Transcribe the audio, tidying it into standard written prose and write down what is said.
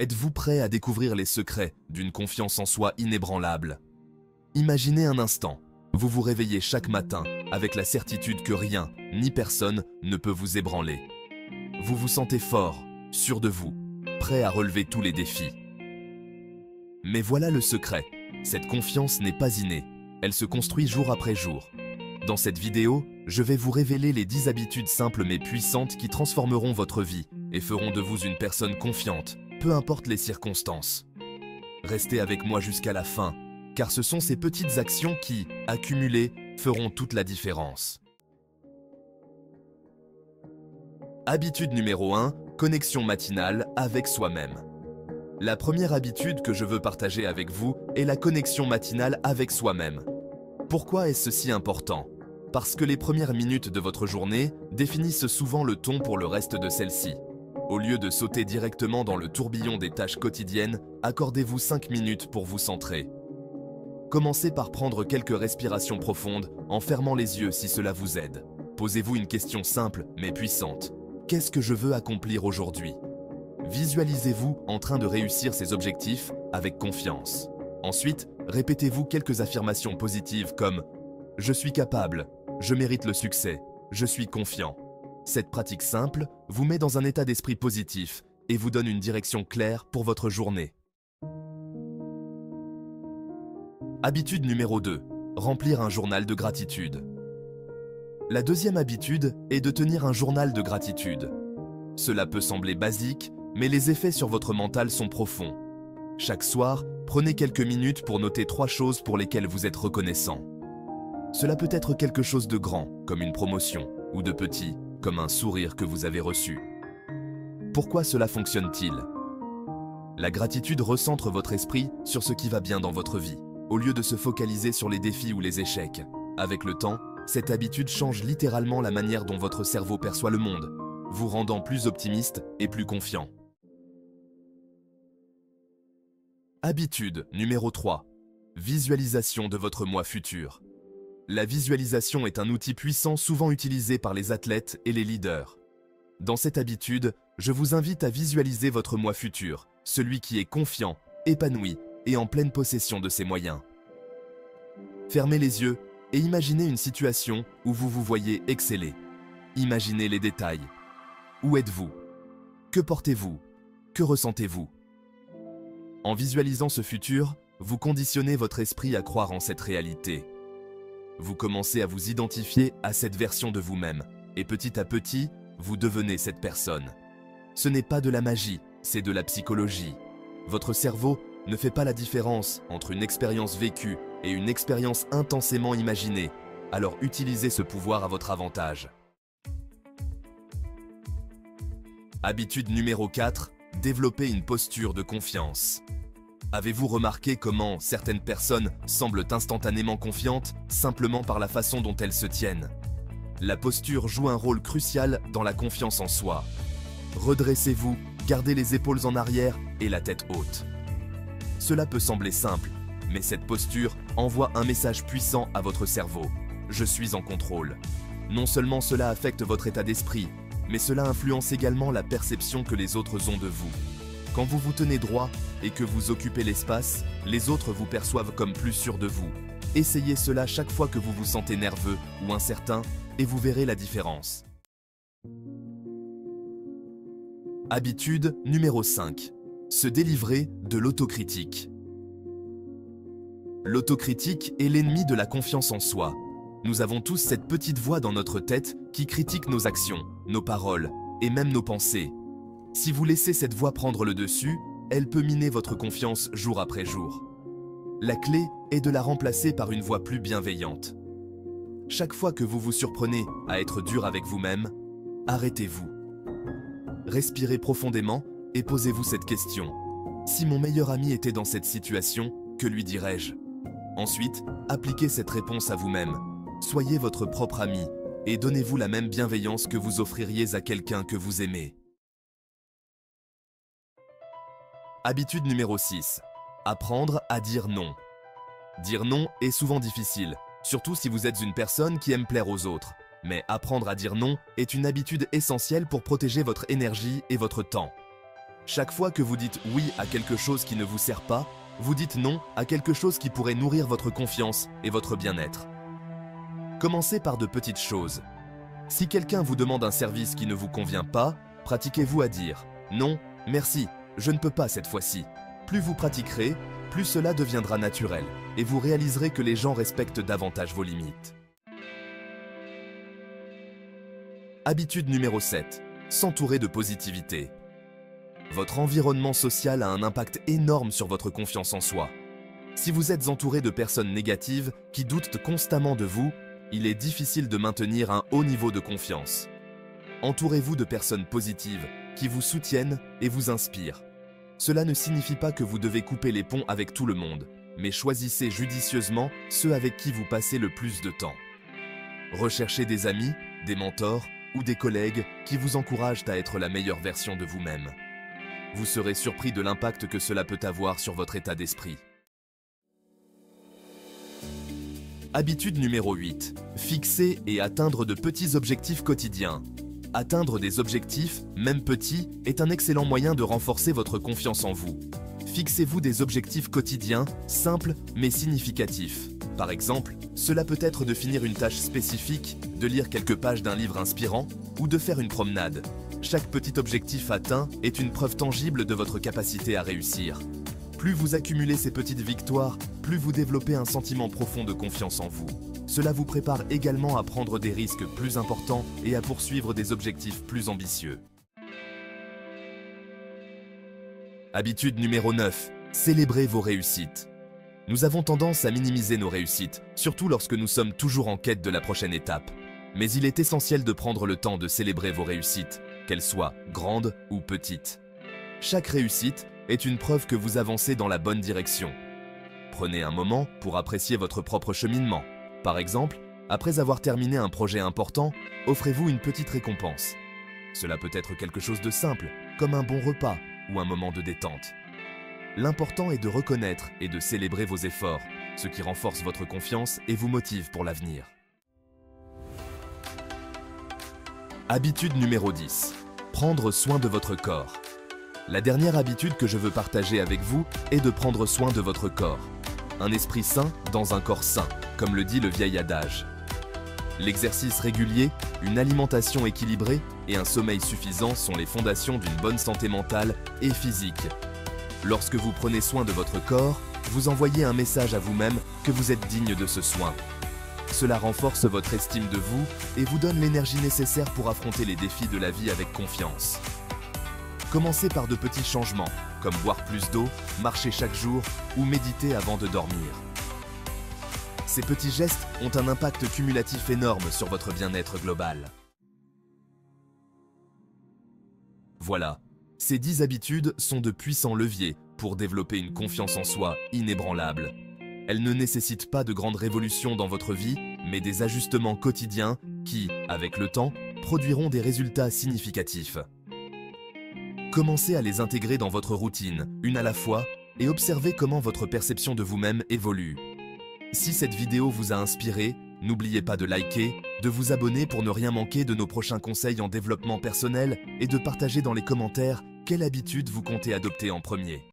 Êtes-vous prêt à découvrir les secrets d'une confiance en soi inébranlable? Imaginez un instant, vous vous réveillez chaque matin avec la certitude que rien, ni personne, ne peut vous ébranler. Vous vous sentez fort, sûr de vous, prêt à relever tous les défis. Mais voilà le secret, cette confiance n'est pas innée, elle se construit jour après jour. Dans cette vidéo, je vais vous révéler les 10 habitudes simples mais puissantes qui transformeront votre vie et feront de vous une personne confiante, peu importe les circonstances. Restez avec moi jusqu'à la fin, car ce sont ces petites actions qui, accumulées, feront toute la différence. Habitude numéro 1, connexion matinale avec soi-même. La première habitude que je veux partager avec vous est la connexion matinale avec soi-même. Pourquoi est-ce si important? Parce que les premières minutes de votre journée définissent souvent le ton pour le reste de celle-ci. Au lieu de sauter directement dans le tourbillon des tâches quotidiennes, accordez-vous 5 minutes pour vous centrer. Commencez par prendre quelques respirations profondes en fermant les yeux si cela vous aide. Posez-vous une question simple mais puissante. Qu'est-ce que je veux accomplir aujourd'hui? Visualisez-vous en train de réussir ces objectifs avec confiance. Ensuite, répétez-vous quelques affirmations positives comme « Je suis capable »,« Je mérite le succès »,« Je suis confiant ». Cette pratique simple vous met dans un état d'esprit positif et vous donne une direction claire pour votre journée. Habitude numéro 2. Remplir un journal de gratitude. La deuxième habitude est de tenir un journal de gratitude. Cela peut sembler basique, mais les effets sur votre mental sont profonds. Chaque soir, prenez quelques minutes pour noter 3 choses pour lesquelles vous êtes reconnaissant. Cela peut être quelque chose de grand, comme une promotion, ou de petit, comme un sourire que vous avez reçu. Pourquoi cela fonctionne-t-il? La gratitude recentre votre esprit sur ce qui va bien dans votre vie, au lieu de se focaliser sur les défis ou les échecs. Avec le temps, cette habitude change littéralement la manière dont votre cerveau perçoit le monde, vous rendant plus optimiste et plus confiant. Habitude numéro 3. Visualisation de votre moi futur. La visualisation est un outil puissant souvent utilisé par les athlètes et les leaders. Dans cette habitude, je vous invite à visualiser votre moi futur, celui qui est confiant, épanoui et en pleine possession de ses moyens. Fermez les yeux et imaginez une situation où vous vous voyez exceller. Imaginez les détails. Où êtes-vous? Que portez-vous? Que ressentez-vous? En visualisant ce futur, vous conditionnez votre esprit à croire en cette réalité. Vous commencez à vous identifier à cette version de vous-même, et petit à petit, vous devenez cette personne. Ce n'est pas de la magie, c'est de la psychologie. Votre cerveau ne fait pas la différence entre une expérience vécue et une expérience intensément imaginée, alors utilisez ce pouvoir à votre avantage. Habitude numéro 4, développer une posture de confiance. Avez-vous remarqué comment certaines personnes semblent instantanément confiantes simplement par la façon dont elles se tiennent? La posture joue un rôle crucial dans la confiance en soi. Redressez-vous, gardez les épaules en arrière et la tête haute. Cela peut sembler simple, mais cette posture envoie un message puissant à votre cerveau. Je suis en contrôle. Non seulement cela affecte votre état d'esprit, mais cela influence également la perception que les autres ont de vous. Quand vous vous tenez droit et que vous occupez l'espace, les autres vous perçoivent comme plus sûr de vous. Essayez cela chaque fois que vous vous sentez nerveux ou incertain et vous verrez la différence. Habitude numéro 5. Se délivrer de l'autocritique. L'autocritique est l'ennemi de la confiance en soi. Nous avons tous cette petite voix dans notre tête qui critique nos actions, nos paroles et même nos pensées. Si vous laissez cette voix prendre le dessus, elle peut miner votre confiance jour après jour. La clé est de la remplacer par une voix plus bienveillante. Chaque fois que vous vous surprenez à être dur avec vous-même, arrêtez-vous. Respirez profondément et posez-vous cette question. Si mon meilleur ami était dans cette situation, que lui dirais-je? Ensuite, appliquez cette réponse à vous-même. Soyez votre propre ami et donnez-vous la même bienveillance que vous offririez à quelqu'un que vous aimez. Habitude numéro 6. Apprendre à dire non. Dire non est souvent difficile, surtout si vous êtes une personne qui aime plaire aux autres. Mais apprendre à dire non est une habitude essentielle pour protéger votre énergie et votre temps. Chaque fois que vous dites oui à quelque chose qui ne vous sert pas, vous dites non à quelque chose qui pourrait nourrir votre confiance et votre bien-être. Commencez par de petites choses. Si quelqu'un vous demande un service qui ne vous convient pas, pratiquez-vous à dire « Non, merci, je ne peux pas cette fois-ci ». Plus vous pratiquerez, plus cela deviendra naturel et vous réaliserez que les gens respectent davantage vos limites. Habitude numéro 7. S'entourer de positivité. Votre environnement social a un impact énorme sur votre confiance en soi. Si vous êtes entouré de personnes négatives qui doutent constamment de vous, il est difficile de maintenir un haut niveau de confiance. Entourez-vous de personnes positives qui vous soutiennent et vous inspirent. Cela ne signifie pas que vous devez couper les ponts avec tout le monde, mais choisissez judicieusement ceux avec qui vous passez le plus de temps. Recherchez des amis, des mentors ou des collègues qui vous encouragent à être la meilleure version de vous-même. Vous serez surpris de l'impact que cela peut avoir sur votre état d'esprit. Habitude numéro 8. Fixer et atteindre de petits objectifs quotidiens. Atteindre des objectifs, même petits, est un excellent moyen de renforcer votre confiance en vous. Fixez-vous des objectifs quotidiens, simples mais significatifs. Par exemple, cela peut être de finir une tâche spécifique, de lire quelques pages d'un livre inspirant ou de faire une promenade. Chaque petit objectif atteint est une preuve tangible de votre capacité à réussir. Plus vous accumulez ces petites victoires, plus vous développez un sentiment profond de confiance en vous. Cela vous prépare également à prendre des risques plus importants et à poursuivre des objectifs plus ambitieux. Habitude numéro 9. Célébrez vos réussites. Nous avons tendance à minimiser nos réussites, surtout lorsque nous sommes toujours en quête de la prochaine étape. Mais il est essentiel de prendre le temps de célébrer vos réussites, qu'elles soient grandes ou petites. Chaque réussite est une preuve que vous avancez dans la bonne direction. Prenez un moment pour apprécier votre propre cheminement. Par exemple, après avoir terminé un projet important, offrez-vous une petite récompense. Cela peut être quelque chose de simple, comme un bon repas ou un moment de détente. L'important est de reconnaître et de célébrer vos efforts, ce qui renforce votre confiance et vous motive pour l'avenir. Habitude numéro 10. Prendre soin de votre corps. La dernière habitude que je veux partager avec vous est de prendre soin de votre corps. Un esprit sain dans un corps sain, comme le dit le vieil adage. L'exercice régulier, une alimentation équilibrée et un sommeil suffisant sont les fondations d'une bonne santé mentale et physique. Lorsque vous prenez soin de votre corps, vous envoyez un message à vous-même que vous êtes digne de ce soin. Cela renforce votre estime de vous et vous donne l'énergie nécessaire pour affronter les défis de la vie avec confiance. Commencez par de petits changements, comme boire plus d'eau, marcher chaque jour ou méditer avant de dormir. Ces petits gestes ont un impact cumulatif énorme sur votre bien-être global. Voilà, ces 10 habitudes sont de puissants leviers pour développer une confiance en soi inébranlable. Elles ne nécessitent pas de grandes révolutions dans votre vie, mais des ajustements quotidiens qui, avec le temps, produiront des résultats significatifs. Commencez à les intégrer dans votre routine, une à la fois, et observez comment votre perception de vous-même évolue. Si cette vidéo vous a inspiré, n'oubliez pas de liker, de vous abonner pour ne rien manquer de nos prochains conseils en développement personnel et de partager dans les commentaires quelle habitude vous comptez adopter en premier.